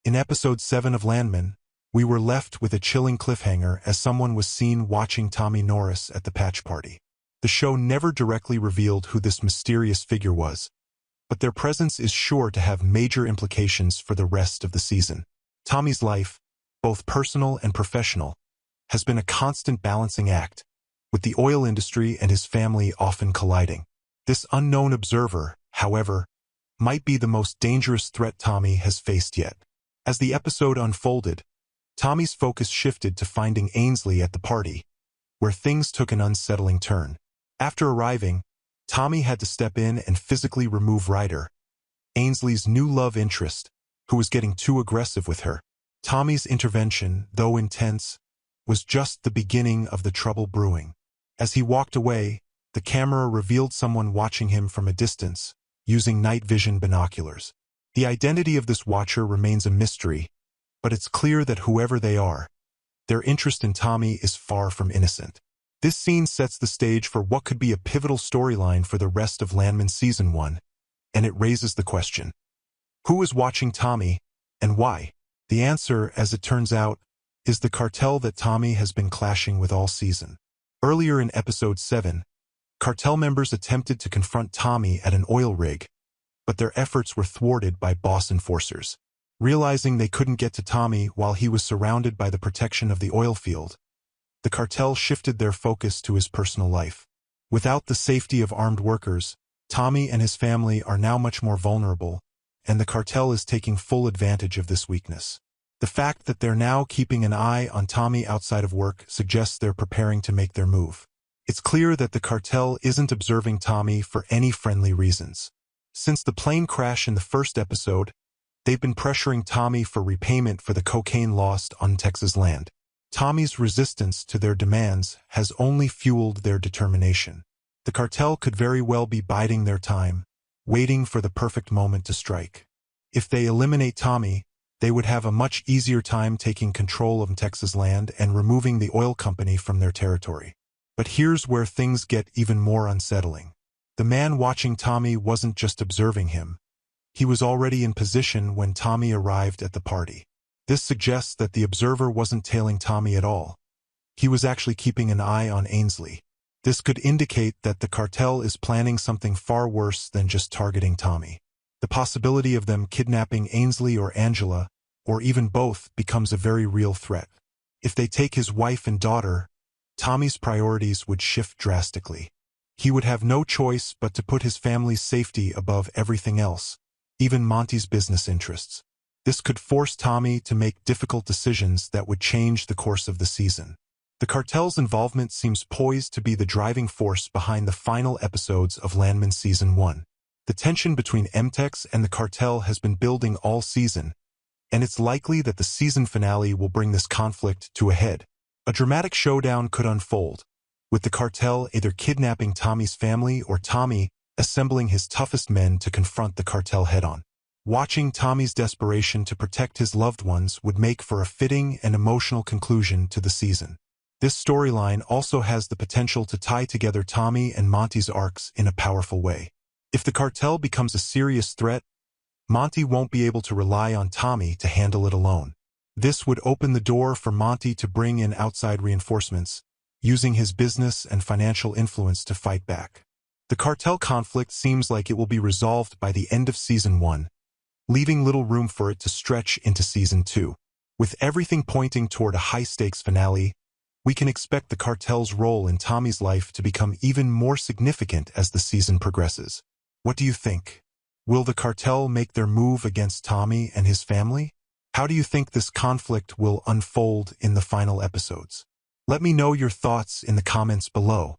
In episode 7 of Landman, we were left with a chilling cliffhanger as someone was seen watching Tommy Norris at the patch party. The show never directly revealed who this mysterious figure was, but their presence is sure to have major implications for the rest of the season. Tommy's life, both personal and professional, has been a constant balancing act, with the oil industry and his family often colliding. This unknown observer, however, might be the most dangerous threat Tommy has faced yet. As the episode unfolded, Tommy's focus shifted to finding Ainsley at the party, where things took an unsettling turn. After arriving, Tommy had to step in and physically remove Ryder, Ainsley's new love interest, who was getting too aggressive with her. Tommy's intervention, though intense, was just the beginning of the trouble brewing. As he walked away, the camera revealed someone watching him from a distance, using night vision binoculars. The identity of this watcher remains a mystery, but it's clear that whoever they are, their interest in Tommy is far from innocent. This scene sets the stage for what could be a pivotal storyline for the rest of Landman Season 1, and it raises the question: who is watching Tommy, and why? The answer, as it turns out, is the cartel that Tommy has been clashing with all season. Earlier in episode 7, cartel members attempted to confront Tommy at an oil rig, but their efforts were thwarted by boss enforcers. Realizing they couldn't get to Tommy while he was surrounded by the protection of the oil field, the cartel shifted their focus to his personal life. Without the safety of armed workers, Tommy and his family are now much more vulnerable, and the cartel is taking full advantage of this weakness. The fact that they're now keeping an eye on Tommy outside of work suggests they're preparing to make their move. It's clear that the cartel isn't observing Tommy for any friendly reasons. Since the plane crash in the first episode, they've been pressuring Tommy for repayment for the cocaine lost on Texas land. Tommy's resistance to their demands has only fueled their determination. The cartel could very well be biding their time, waiting for the perfect moment to strike. If they eliminate Tommy, they would have a much easier time taking control of Texas land and removing the oil company from their territory. But here's where things get even more unsettling. The man watching Tommy wasn't just observing him. He was already in position when Tommy arrived at the party. This suggests that the observer wasn't tailing Tommy at all. He was actually keeping an eye on Ainsley. This could indicate that the cartel is planning something far worse than just targeting Tommy. The possibility of them kidnapping Ainsley or Angela, or even both, becomes a very real threat. If they take his wife and daughter, Tommy's priorities would shift drastically. He would have no choice but to put his family's safety above everything else, even Monty's business interests. This could force Tommy to make difficult decisions that would change the course of the season. The cartel's involvement seems poised to be the driving force behind the final episodes of Landman Season 1. The tension between MTEX and the cartel has been building all season, and it's likely that the season finale will bring this conflict to a head. A dramatic showdown could unfold, with the cartel either kidnapping Tommy's family or Tommy assembling his toughest men to confront the cartel head-on. Watching Tommy's desperation to protect his loved ones would make for a fitting and emotional conclusion to the season. This storyline also has the potential to tie together Tommy and Monty's arcs in a powerful way. If the cartel becomes a serious threat, Monty won't be able to rely on Tommy to handle it alone. This would open the door for Monty to bring in outside reinforcements, using his business and financial influence to fight back. The cartel conflict seems like it will be resolved by the end of Season 1, leaving little room for it to stretch into Season 2. With everything pointing toward a high-stakes finale, we can expect the cartel's role in Tommy's life to become even more significant as the season progresses. What do you think? Will the cartel make their move against Tommy and his family? How do you think this conflict will unfold in the final episodes? Let me know your thoughts in the comments below.